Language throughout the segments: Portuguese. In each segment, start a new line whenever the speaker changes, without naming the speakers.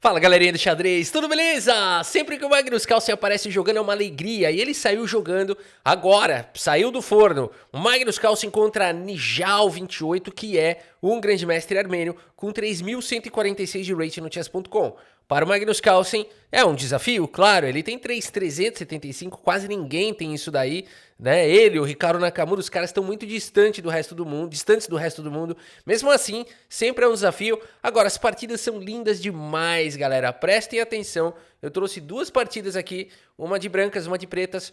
Fala galerinha do xadrez, tudo beleza? Sempre que o Magnus Carlsen aparece jogando é uma alegria e ele saiu jogando agora, saiu do forno. O Magnus Carlsen contra Nijal 28, que é um grande mestre armênio com 3.146 de rating no chess.com. Para o Magnus Carlsen é um desafio, claro, ele tem 3.375, quase ninguém tem isso daí, né? Ele, o Ricardo Nakamura, os caras estão muito distantes do resto do mundo, mesmo assim, sempre é um desafio. Agora, as partidas são lindas demais, galera, prestem atenção, eu trouxe duas partidas aqui, uma de brancas, uma de pretas.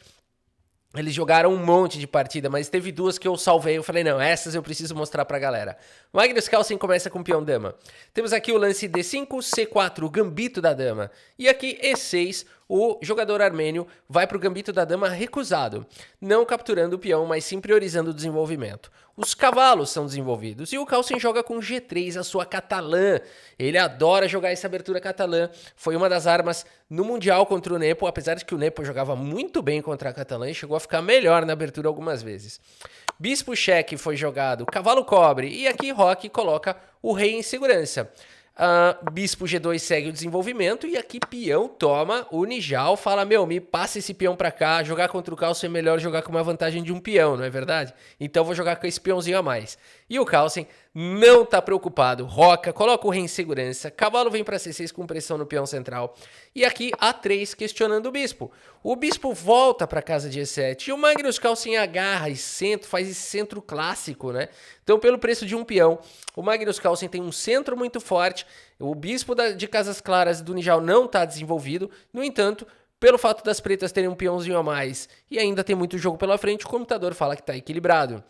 Eles jogaram um monte de partida, mas teve duas que eu salvei. Eu falei, não, essas eu preciso mostrar pra galera. Magnus Carlsen começa com peão dama. Temos aqui o lance D5, C4, o gambito da dama. E aqui E6, o jogador armênio vai pro gambito da dama recusado. Não capturando o peão, mas sim priorizando o desenvolvimento. Os cavalos são desenvolvidos. E o Carlsen joga com G3, a sua catalã. Ele adora jogar essa abertura catalã. Foi uma das armas no Mundial contra o Nepo, apesar de que o Nepo jogava muito bem contra a catalã e chegou a ficar melhor na abertura algumas vezes. Bispo cheque foi jogado, cavalo cobre, e aqui Roque coloca o rei em segurança. Bispo G2 segue o desenvolvimento e aqui peão toma o Nijal, fala, meu, me passa esse peão pra cá, jogar contra o Carlsen é melhor jogar com uma vantagem de um peão, não é verdade? Então vou jogar com esse peãozinho a mais. E o Carlsen não tá preocupado, roca, coloca o rei em segurança, cavalo vem pra C6 com pressão no peão central. E aqui A3 questionando o bispo. O bispo volta pra casa de E7 e o Magnus Carlsen agarra e centro, faz esse centro clássico, né? Então pelo preço de um peão, o Magnus Carlsen tem um centro muito forte, o bispo de Casas Claras do Nijal não tá desenvolvido, no entanto, pelo fato das pretas terem um peãozinho a mais e ainda tem muito jogo pela frente, o computador fala que tá equilibrado.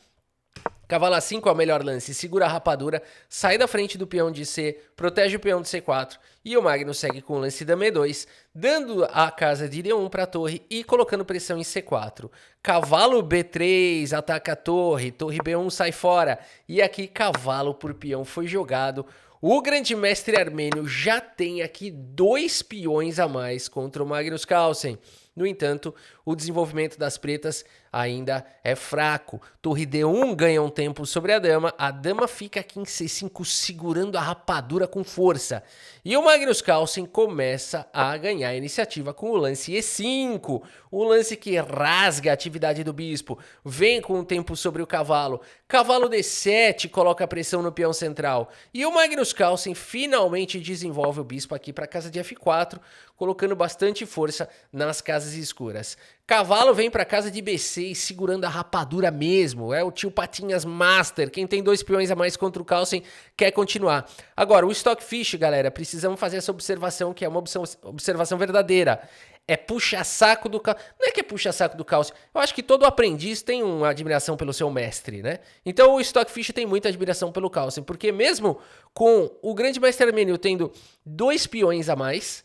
Cavalo A5 é o melhor lance, segura a rapadura, sai da frente do peão de C, protege o peão de C4 e o Magnus segue com o lance dama E2, dando a casa de D1 para a torre e colocando pressão em C4. Cavalo B3 ataca a torre, torre B1 sai fora e aqui cavalo por peão foi jogado. O grande mestre armênio já tem aqui 2 peões a mais contra o Magnus Carlsen. No entanto, o desenvolvimento das pretas ainda é fraco. Torre D1 ganha um tempo sobre a dama fica aqui em C5 segurando a rapadura com força. E o Magnus Carlsen começa a ganhar a iniciativa com o lance E5, o lance que rasga a atividade do bispo, vem com o tempo sobre o cavalo. Cavalo D7 coloca pressão no peão central. E o Magnus Carlsen finalmente desenvolve o bispo aqui para a casa de F4, colocando bastante força nas casas escuras. Cavalo vem para casa de B6, segurando a rapadura mesmo. É o tio Patinhas Master. Quem tem 2 peões a mais contra o Carlsen quer continuar. Agora, o Stockfish, galera, precisamos fazer essa observação, que é uma observação verdadeira. É puxa-saco do Carlsen. Não é que é puxa-saco do Carlsen. Eu acho que todo aprendiz tem uma admiração pelo seu mestre, né? Então o Stockfish tem muita admiração pelo Carlsen, porque mesmo com o grande mestre armênio tendo 2 peões a mais,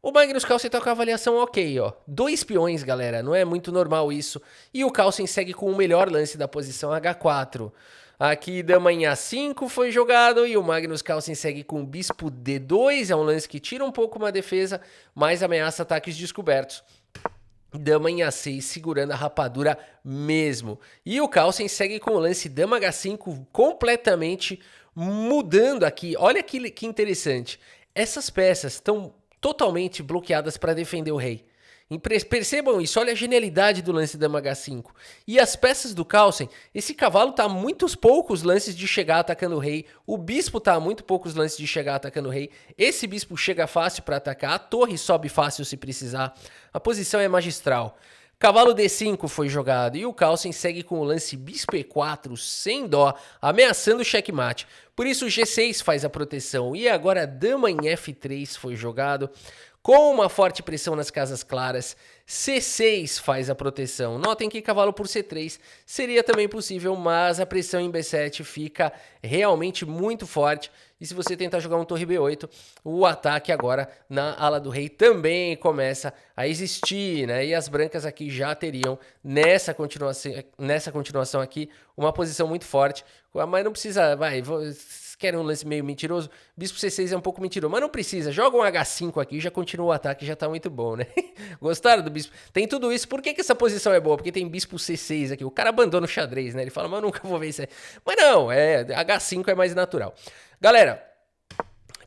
o Magnus Carlsen tá com a avaliação ok, ó. 2 peões, galera, não é muito normal isso. E o Carlsen segue com o melhor lance da posição H4. Aqui dama em A5 foi jogado e o Magnus Carlsen segue com bispo D2, é um lance que tira um pouco uma defesa, mas ameaça ataques descobertos. Dama em A6 segurando a rapadura mesmo. E o Carlsen segue com o lance dama H5 completamente mudando aqui. Olha que interessante. Essas peças estão totalmente bloqueadas para defender o rei. Percebam isso, olha a genialidade do lance dama H5. E as peças do Carlsen, esse cavalo tá a muitos poucos lances de chegar atacando o rei, o bispo tá a muito poucos lances de chegar atacando o rei, esse bispo chega fácil para atacar, a torre sobe fácil se precisar, a posição é magistral. Cavalo D5 foi jogado e o Carlsen segue com o lance bispo E4 sem dó, ameaçando o checkmate. Por isso o G6 faz a proteção e agora dama em F3 foi jogado. Com uma forte pressão nas casas claras, C6 faz a proteção. Notem que cavalo por C3 seria também possível, mas a pressão em B7 fica realmente muito forte. E se você tentar jogar um torre B8, o ataque agora na ala do rei também começa a existir, né? E as brancas aqui já teriam, nessa continuação aqui, uma posição muito forte. Mas não precisa, querem um lance meio mentiroso? Bispo C6 é um pouco mentiroso, mas não precisa. Joga um H5 aqui, já continua o ataque, já tá muito bom, né? Gostaram do bispo? Tem tudo isso. Por que essa posição é boa? Porque tem bispo C6 aqui. O cara abandona o xadrez, né? Ele fala, mas eu nunca vou ver isso aí. Mas não, H5 é mais natural. Galera,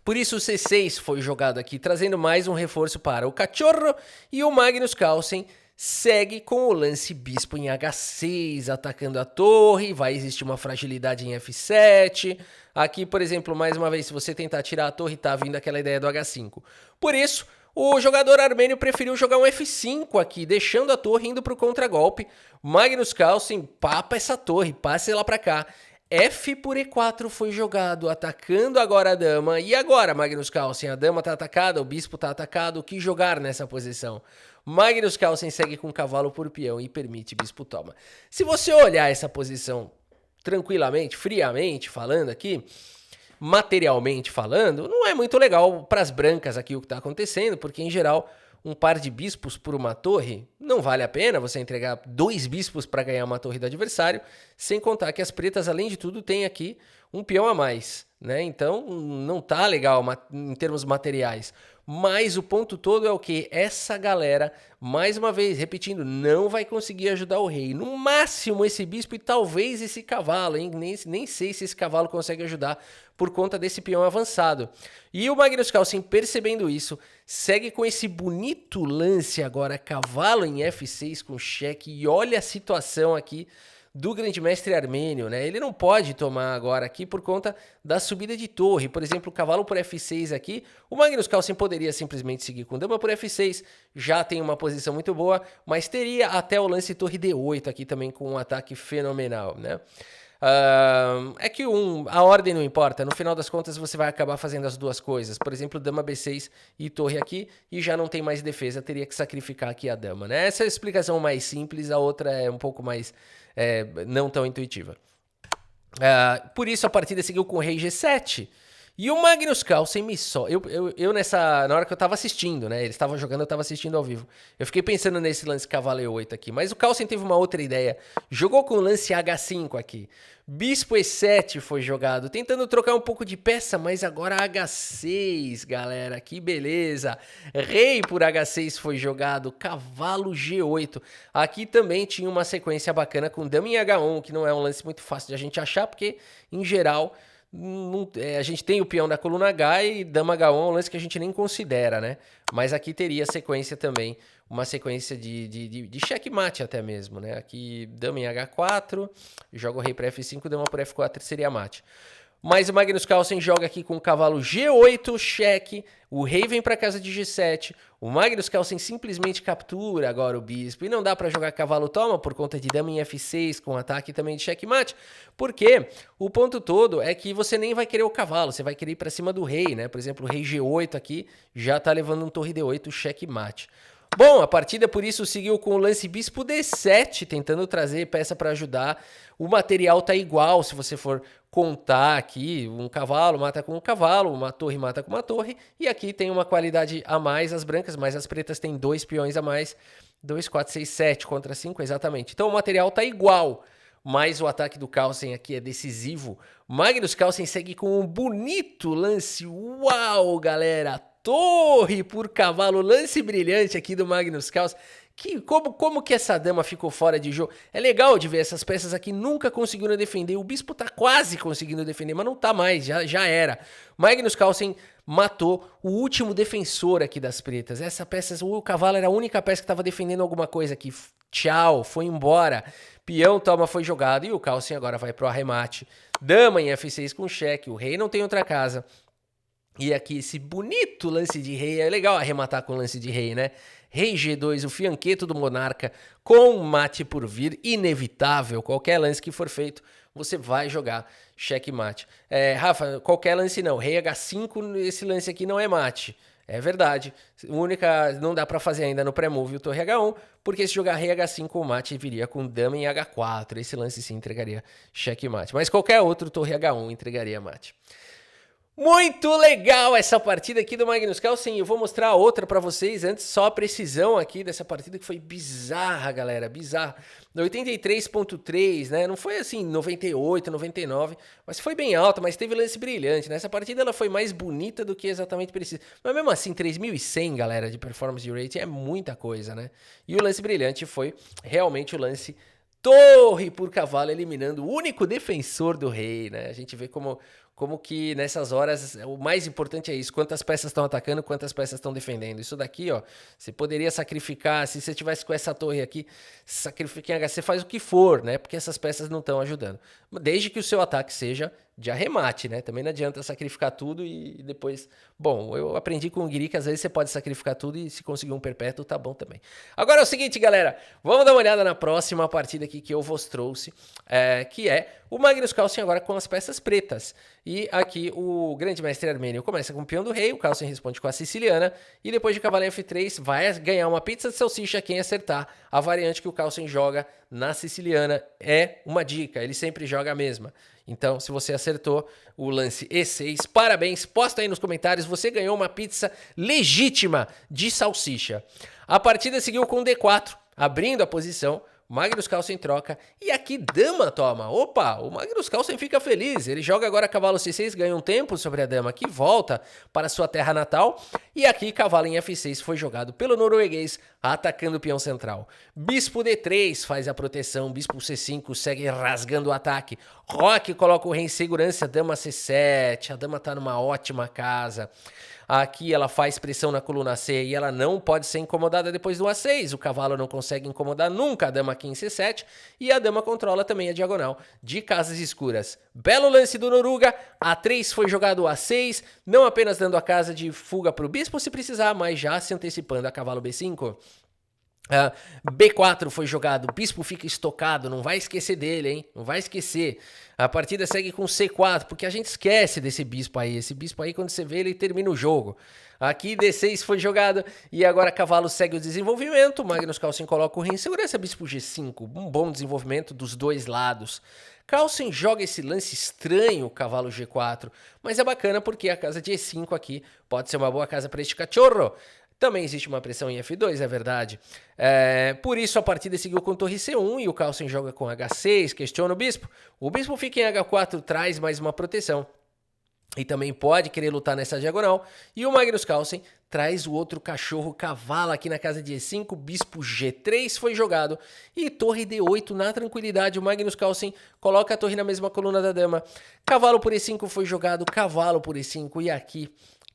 Por isso o C6 foi jogado aqui, trazendo mais um reforço para o cachorro. E o Magnus Carlsen segue com o lance bispo em H6, atacando a torre. Vai existir uma fragilidade em F7. Aqui, por exemplo, mais uma vez, se você tentar tirar a torre, tá vindo aquela ideia do H5. Por isso, o jogador armênio preferiu jogar um F5 aqui, deixando a torre indo para o contragolpe. Magnus Carlsen papa essa torre, passe ela para cá. F por E4 foi jogado, atacando agora a dama. E agora, Magnus Carlsen? A dama tá atacada, o bispo tá atacado. O que jogar nessa posição? Magnus Carlsen segue com cavalo por peão e permite bispo toma. Se você olhar essa posição tranquilamente, friamente falando aqui, materialmente falando, não é muito legal para as brancas aqui o que está acontecendo, porque em geral um par de bispos por uma torre não vale a pena você entregar 2 bispos para ganhar uma torre do adversário, sem contar que as pretas, além de tudo, têm aqui um peão a mais, né? Então não tá legal em termos materiais. Mas o ponto todo é o que? Essa galera, mais uma vez, repetindo, não vai conseguir ajudar o rei. No máximo esse bispo e talvez esse cavalo, hein? Nem sei se esse cavalo consegue ajudar por conta desse peão avançado. E o Magnus Carlsen, percebendo isso, segue com esse bonito lance agora, cavalo em F6 com cheque. E olha a situação aqui do grande mestre armênio, né? Ele não pode tomar agora aqui por conta da subida de torre. Por exemplo, o cavalo por F6 aqui, o Magnus Carlsen poderia simplesmente seguir com dama por F6, já tem uma posição muito boa, mas teria até o lance torre D8 aqui também com um ataque fenomenal, né? É que a ordem não importa, no final das contas você vai acabar fazendo as duas coisas, por exemplo, dama B6 e torre aqui, e já não tem mais defesa, teria que sacrificar aqui a dama, né? Essa é a explicação mais simples, a outra é um pouco mais não tão intuitiva. Por isso a partida seguiu com o rei G7, e o Magnus Carlsen me só... na hora que eu tava assistindo, né? Eles estavam jogando, eu tava assistindo ao vivo. Eu fiquei pensando nesse lance cavalo E8 aqui. Mas o Carlsen teve uma outra ideia. Jogou com o lance H5 aqui. Bispo E7 foi jogado. Tentando trocar um pouco de peça, mas agora H6, galera. Que beleza. Rei por H6 foi jogado. Cavalo G8. Aqui também tinha uma sequência bacana com dama em H1, que não é um lance muito fácil de a gente achar, porque, em geral... a gente tem o peão da coluna H e dama H1 é um lance que a gente nem considera, né? Mas aqui teria sequência também, uma sequência de checkmate até mesmo, né? Aqui dama em H4, joga o rei para F5, dama por F4 seria mate. Mas o Magnus Carlsen joga aqui com o cavalo G8, cheque, o rei vem para casa de G7, o Magnus Carlsen simplesmente captura agora o bispo, e não dá para jogar cavalo toma por conta de dama em F6 com ataque também de checkmate, porque o ponto todo é que você nem vai querer o cavalo, você vai querer ir para cima do rei, né? Por exemplo, o rei G8 aqui já tá levando um torre D8, checkmate. Bom, a partida por isso seguiu com o lance bispo D7, tentando trazer peça para ajudar. O material tá igual, se você for contar aqui, um cavalo mata com um cavalo, uma torre mata com uma torre, e aqui tem uma qualidade a mais as brancas, mas as pretas têm 2 peões a mais, 2, 4, 6, 7 contra 5, exatamente. Então o material tá igual, mas o ataque do Carlsen aqui é decisivo. Magnus Carlsen segue com um bonito lance, uau, galera! Torre por cavalo, lance brilhante aqui do Magnus Carlsen. Como que essa dama ficou fora de jogo? É legal de ver essas peças aqui nunca conseguiram defender. O bispo tá quase conseguindo defender, mas não tá mais, já era. Magnus Carlsen matou o último defensor aqui das pretas. Essa peça, o cavalo era a única peça que estava defendendo alguma coisa aqui. Tchau, foi embora. Peão toma, foi jogado e o Carlsen agora vai pro arremate. Dama em F6 com cheque, o rei não tem outra casa. E aqui esse bonito lance de rei, é legal arrematar com lance de rei, né? Rei G2, o fianqueto do monarca, com mate por vir, inevitável, qualquer lance que for feito, você vai jogar checkmate. Rafa, qualquer lance não, rei H5, esse lance aqui não é mate. É verdade, não dá pra fazer ainda no pré-move o torre H1, porque se jogar rei H5 o mate viria com dama em H4, esse lance sim entregaria checkmate, mas qualquer outro torre H1 entregaria mate. Muito legal essa partida aqui do Magnus Carlsen. Eu vou mostrar outra pra vocês antes, só a precisão aqui dessa partida que foi bizarra, galera, bizarra. 83.3, né? Não foi assim 98, 99, mas foi bem alta, mas teve lance brilhante, né? Essa partida ela foi mais bonita do que exatamente precisa. Mas mesmo assim, 3.100, galera, de performance de rating é muita coisa, né? E o lance brilhante foi realmente o lance torre por cavalo, eliminando o único defensor do rei, né? A gente vê como como que nessas horas o mais importante é isso, quantas peças estão atacando, quantas peças estão defendendo. Isso daqui, ó, você poderia sacrificar, se você tivesse com essa torre aqui, sacrifica em HC, faz o que for, né? Porque essas peças não estão ajudando. Desde que o seu ataque seja de arremate, né? Também não adianta sacrificar tudo e depois... Bom, eu aprendi com o Guiri que às vezes você pode sacrificar tudo e se conseguir um perpétuo, tá bom também. Agora é o seguinte, galera, vamos dar uma olhada na próxima partida aqui que eu vos trouxe, que é o Magnus Carlsen agora com as peças pretas. E aqui o grande mestre armênio começa com o peão do rei, o Carlsen responde com a siciliana, e depois de cavaleiro F3 vai ganhar uma pizza de salsicha quem acertar. A variante que o Carlsen joga na siciliana é uma dica, ele sempre joga a mesma. Então, se você acertou o lance E6, parabéns, posta aí nos comentários, você ganhou uma pizza legítima de salsicha. A partida seguiu com D4, abrindo a posição, Magnus Carlsen troca, e aqui dama toma. Opa, o Magnus Carlsen fica feliz, ele joga agora cavalo C6, ganha um tempo sobre a dama, que volta para sua terra natal, e aqui cavalo em F6 foi jogado pelo norueguês, atacando o peão central. Bispo D3 faz a proteção, bispo C5 segue rasgando o ataque, Roque coloca o rei em segurança, dama C7, a dama tá numa ótima casa. Aqui ela faz pressão na coluna C e ela não pode ser incomodada depois do A6. O cavalo não consegue incomodar nunca a dama aqui em C7 e a dama controla também a diagonal de casas escuras. Belo lance do Noruga, A3 foi jogado A6, não apenas dando a casa de fuga para o bispo se precisar, mas já se antecipando a cavalo B5. B4 foi jogado, o bispo fica estocado, não vai esquecer dele, hein? Não vai esquecer. A partida segue com C4, porque a gente esquece desse bispo aí. Esse bispo aí, quando você vê, ele termina o jogo. Aqui D6 foi jogado e agora cavalo segue o desenvolvimento. Magnus Carlsen coloca o rei em segurança, bispo G5. Um bom desenvolvimento dos dois lados. Carlsen joga esse lance estranho, cavalo G4, mas é bacana porque a casa de E5 aqui pode ser uma boa casa para este cachorro. Também existe uma pressão em F2, é verdade. Por isso a partida seguiu com torre C1 e o Carlsen joga com H6, questiona o bispo. O bispo fica em H4, traz mais uma proteção. E também pode querer lutar nessa diagonal. E o Magnus Carlsen traz o outro cachorro cavalo aqui na casa de E5. Bispo G3 foi jogado. E torre D8 na tranquilidade. O Magnus Carlsen coloca a torre na mesma coluna da dama. Cavalo por E5 foi jogado. Cavalo por E5. E aqui,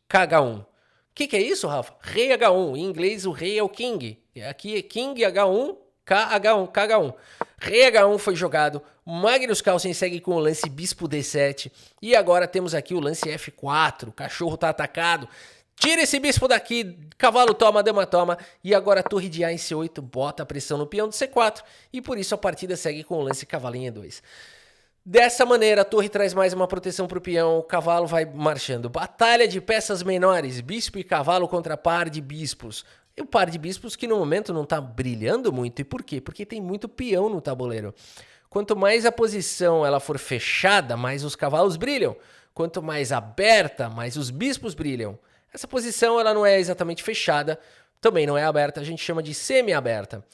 KH1. O que é isso, Rafa? Rei H1. Em inglês, o rei é o king. Aqui é king H1, KH1, KH1. Rei H1 foi jogado. Magnus Carlsen segue com o lance bispo D7. E agora temos aqui o lance F4. O cachorro tá atacado. Tira esse bispo daqui. Cavalo toma, dama toma. E agora a torre de A em C8 bota a pressão no peão de C4. E por isso a partida segue com o lance cavalinho E2. Dessa maneira, a torre traz mais uma proteção para o peão, o cavalo vai marchando. Batalha de peças menores, bispo e cavalo contra par de bispos. E o par de bispos que no momento não está brilhando muito. E por quê? Porque tem muito peão no tabuleiro. Quanto mais a posição ela for fechada, mais os cavalos brilham. Quanto mais aberta, mais os bispos brilham. Essa posição ela não é exatamente fechada, também não é aberta, a gente chama de semi-aberta.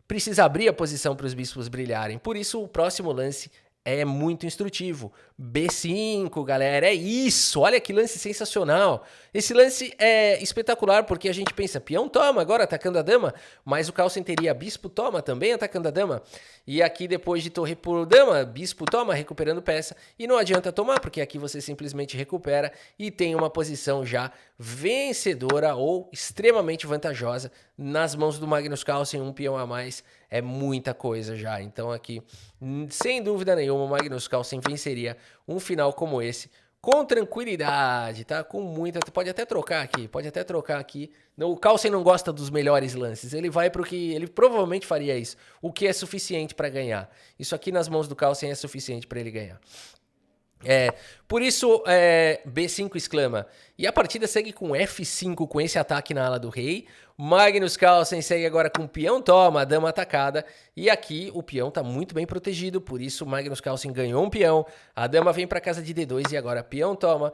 Precisa abrir a posição para os bispos brilharem. Por isso, o próximo lance é muito instrutivo. B5, galera, é isso. Olha que lance sensacional. Esse lance é espetacular porque a gente pensa, peão toma agora atacando a dama, mas o Carlsen teria bispo toma também atacando a dama. E aqui depois de torre por dama, bispo toma recuperando peça. E não adianta tomar porque aqui você simplesmente recupera e tem uma posição já vencedora ou extremamente vantajosa nas mãos do Magnus Carlsen, um peão a mais. É muita coisa já. Então aqui, sem dúvida nenhuma, o Magnus Carlsen venceria um final como esse com tranquilidade, tá? Com muita... Pode até trocar aqui. Não, o Carlsen não gosta dos melhores lances. Ele vai pro que... Ele provavelmente faria isso. O que é suficiente para ganhar. Isso aqui nas mãos do Carlsen é suficiente para ele ganhar. Por isso, B5 exclama. E a partida segue com F5, com esse ataque na ala do rei. Magnus Carlsen segue agora com peão toma, a dama atacada. E aqui o peão está muito bem protegido, por isso Magnus Carlsen ganhou um peão. A dama vem para casa de D2 e agora peão toma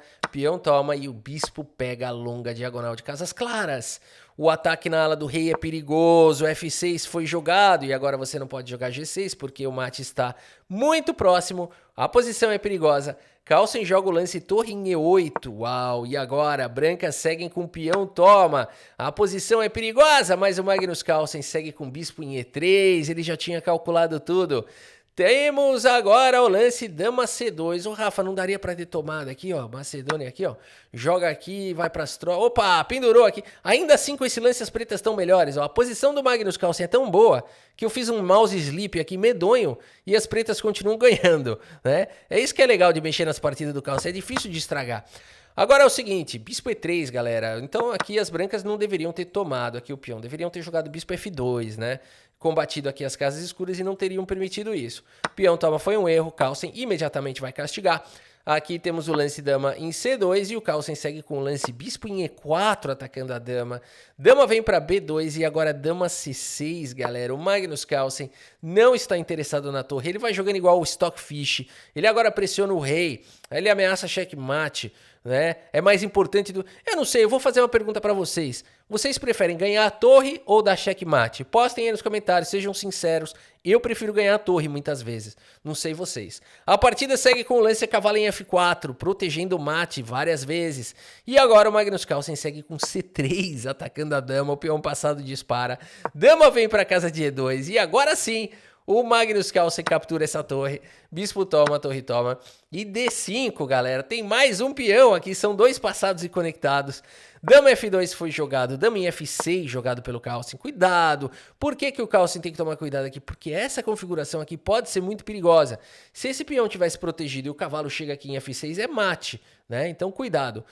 e o bispo pega a longa diagonal de casas claras. O ataque na ala do rei é perigoso, F6 foi jogado e agora você não pode jogar G6 porque o mate está muito próximo. A posição é perigosa. Carlsen joga o lance torre em E8. Uau! E agora? Brancas seguem com peão toma. A posição é perigosa, mas o Magnus Carlsen segue com bispo em E3. Ele já tinha calculado tudo. Temos agora o lance dama C2. Ô, Rafa, não daria pra ter tomado aqui, ó. Macedônia aqui, ó. Joga aqui, vai pras tropas. Opa, pendurou aqui. Ainda assim, com esse lance, as pretas estão melhores, ó. A posição do Magnus Carlsen é tão boa que eu fiz um mouse sleep aqui medonho e as pretas continuam ganhando, né? É isso que é legal de mexer nas partidas do Carlsen. É difícil de estragar. Agora é o seguinte, bispo E3, galera. Então aqui as brancas não deveriam ter tomado aqui o peão. Deveriam ter jogado bispo F2, né? Combatido aqui as casas escuras e não teriam permitido isso. Peão toma, foi um erro. Carlsen imediatamente vai castigar. Aqui temos o lance dama em C2 e o Carlsen segue com o lance bispo em E4 atacando a dama. Dama vem para B2 e agora dama C6, galera. O Magnus Carlsen não está interessado na torre. Ele vai jogando igual o Stockfish. Ele agora pressiona o rei. Ele ameaça checkmate, né? É mais importante do... Eu não sei, eu vou fazer uma pergunta para vocês. Vocês preferem ganhar a torre ou dar checkmate? Postem aí nos comentários, sejam sinceros. Eu prefiro ganhar a torre muitas vezes. Não sei vocês. A partida segue com o lance cavalo em F4, protegendo o mate várias vezes. E agora o Magnus Carlsen segue com C3, atacando a dama. O peão passado dispara. Dama vem para casa de E2. E agora sim... O Magnus Carlsen captura essa torre, bispo toma, torre toma. E D5, galera, tem mais um peão aqui, são dois passados e conectados. Dama F2 foi jogado, dama em F6 jogado pelo Carlsen. Cuidado! Por que que o Carlsen tem que tomar cuidado aqui? Porque essa configuração aqui pode ser muito perigosa. Se esse peão tivesse protegido e o cavalo chega aqui em F6, é mate, né? Então cuidado.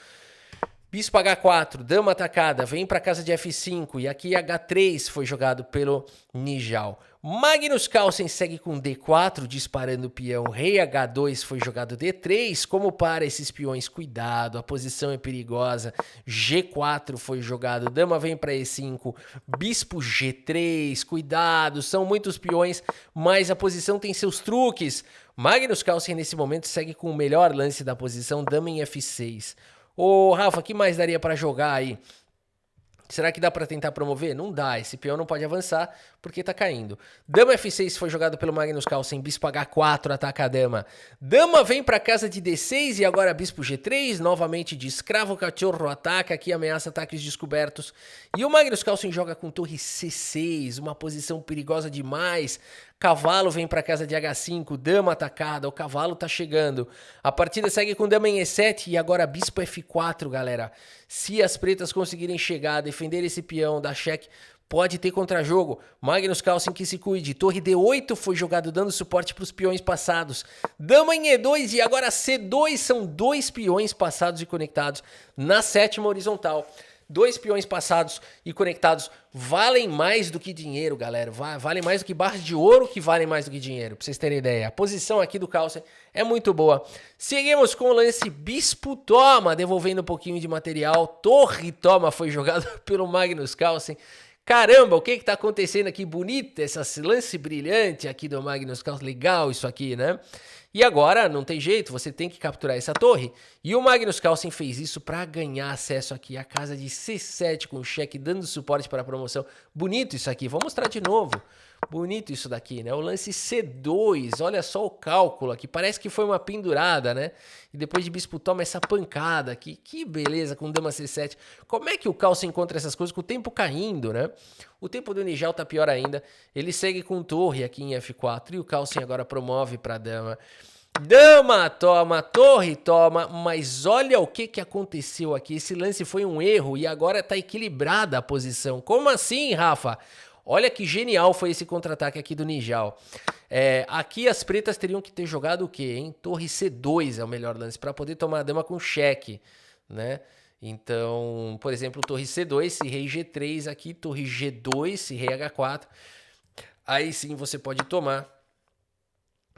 Bispo H4, dama atacada, vem para casa de F5 e aqui H3 foi jogado pelo Nijal. Magnus Carlsen segue com D4, disparando o peão. Rei H2 foi jogado D3. Como para esses peões, cuidado, a posição é perigosa. G4 foi jogado, dama vem para E5. Bispo G3, cuidado, são muitos peões, mas a posição tem seus truques. Magnus Carlsen nesse momento segue com o melhor lance da posição, dama em F6. Ô, Rafa, o que mais daria para jogar aí? Será que dá para tentar promover? Não dá, esse peão não pode avançar porque tá caindo. Dama F6 foi jogado pelo Magnus Carlsen, bispo H4 ataca a dama. Dama vem para casa de D6 e agora bispo G3, novamente de escravo cachorro ataca, aqui ameaça ataques descobertos. E o Magnus Carlsen joga com torre C6, uma posição perigosa demais. Cavalo vem para casa de H5, dama atacada, o cavalo tá chegando. A partida segue com dama em E7 e agora bispo F4, galera. Se as pretas conseguirem chegar, defender esse peão, dar cheque, pode ter contrajogo. Magnus Carlsen que se cuide. Torre D8 foi jogado dando suporte para os peões passados. Dama em E2 e agora C2 são dois peões passados e conectados na sétima horizontal. Dois peões passados e conectados valem mais do que dinheiro, galera. Valem mais do que barras de ouro que valem mais do que dinheiro, pra vocês terem ideia. A posição aqui do Carlsen é muito boa. Seguimos com o lance bispo toma, devolvendo um pouquinho de material. Torre toma foi jogado pelo Magnus Carlsen. Caramba, o que tá acontecendo aqui? Bonito esse lance brilhante aqui do Magnus Carlsen. Legal isso aqui, né? E agora, não tem jeito, você tem que capturar essa torre. E o Magnus Carlsen fez isso para ganhar acesso aqui à casa de C7 com cheque, dando suporte para a promoção. Bonito isso aqui, vou mostrar de novo. Bonito isso daqui, né? O lance C2, olha só o cálculo aqui. Parece que foi uma pendurada, né? E depois de bispo toma essa pancada aqui. Que beleza com dama C7. Como é que o Carlsen encontra essas coisas com o tempo caindo, né? O tempo do Nijal tá pior ainda. Ele segue com torre aqui em F4 e o Carlsen agora promove para dama. Dama toma, torre toma, mas olha o que aconteceu aqui. Esse lance foi um erro e agora tá equilibrada a posição. Como assim, Rafa? Olha que genial foi esse contra-ataque aqui do Nijal. Aqui as pretas teriam que ter jogado o quê, hein? Torre C2 é o melhor lance para poder tomar a dama com cheque, né? Então, por exemplo, torre C2, se rei G3 aqui, torre G2, se rei H4. Aí sim você pode tomar.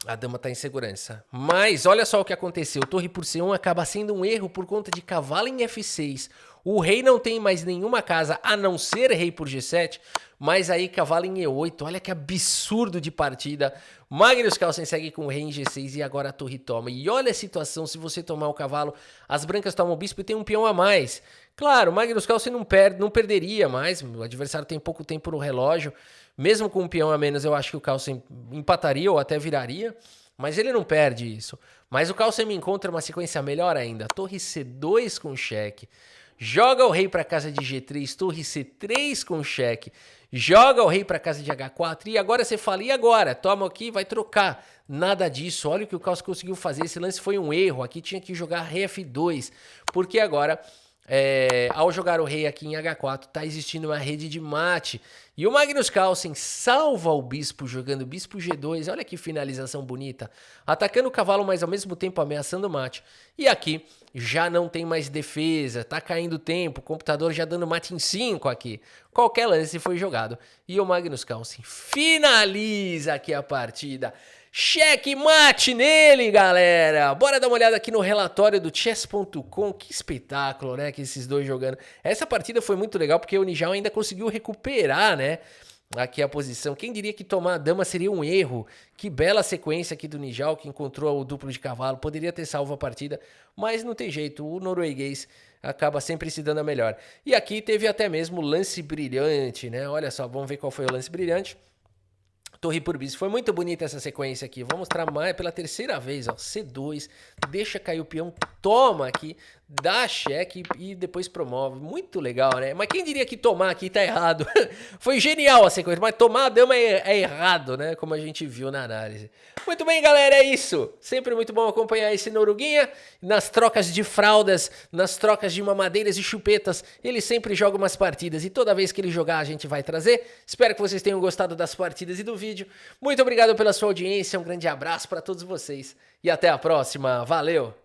A dama tá em segurança. Mas olha só o que aconteceu. Torre por C1 acaba sendo um erro por conta de cavalo em F6. O rei não tem mais nenhuma casa a não ser rei por G7. Mas aí cavalo em E8. Olha que absurdo de partida. Magnus Carlsen segue com o rei em G6 e agora a torre toma. E olha a situação, se você tomar o cavalo, as brancas tomam o bispo e tem um peão a mais. Claro, Magnus Carlsen não perderia mais. O adversário tem pouco tempo no relógio. Mesmo com um peão a menos, eu acho que o Carlsen empataria ou até viraria. Mas ele não perde isso. Mas o Carlsen me encontra uma sequência melhor ainda. Torre C2 com cheque. joga o rei para casa de G3, torre C3 com cheque, joga o rei para casa de H4 e agora você fala, e agora? Toma aqui, vai trocar. Nada disso, olha o que o Caos conseguiu fazer, esse lance foi um erro, aqui tinha que jogar rei F2, porque agora, ao jogar o rei aqui em H4, tá existindo uma rede de mate, e o Magnus Carlsen salva o bispo jogando bispo G2, olha que finalização bonita, atacando o cavalo, mas ao mesmo tempo ameaçando o mate, e aqui já não tem mais defesa, tá caindo o tempo, o computador já dando mate em 5 aqui, qualquer lance foi jogado, e o Magnus Carlsen finaliza aqui a partida. Cheque mate nele, galera! Bora dar uma olhada aqui no relatório do chess.com. Que espetáculo, né? Que esses dois jogando. Essa partida foi muito legal porque o Nijal ainda conseguiu recuperar, né? Aqui a posição. Quem diria que tomar a dama seria um erro? Que bela sequência aqui do Nijal, que encontrou o duplo de cavalo. Poderia ter salvo a partida, mas não tem jeito. O norueguês acaba sempre se dando a melhor. E aqui teve até mesmo lance brilhante, né? Olha só, vamos ver qual foi o lance brilhante. Torre por bispo. Foi muito bonita essa sequência aqui. Vou mostrar mais pela terceira vez, ó. C2, deixa cair o peão, toma aqui, dá cheque e depois promove. Muito legal, né? Mas quem diria que tomar aqui tá errado? Foi genial a sequência, mas tomar a dama é errado, né? Como a gente viu na análise. Muito bem, galera, é isso. Sempre muito bom acompanhar esse Noruguinha. Nas trocas de fraldas, nas trocas de mamadeiras e chupetas, ele sempre joga umas partidas. E toda vez que ele jogar, a gente vai trazer. Espero que vocês tenham gostado das partidas e do vídeo. Muito obrigado pela sua audiência, um grande abraço para todos vocês. E até a próxima. Valeu!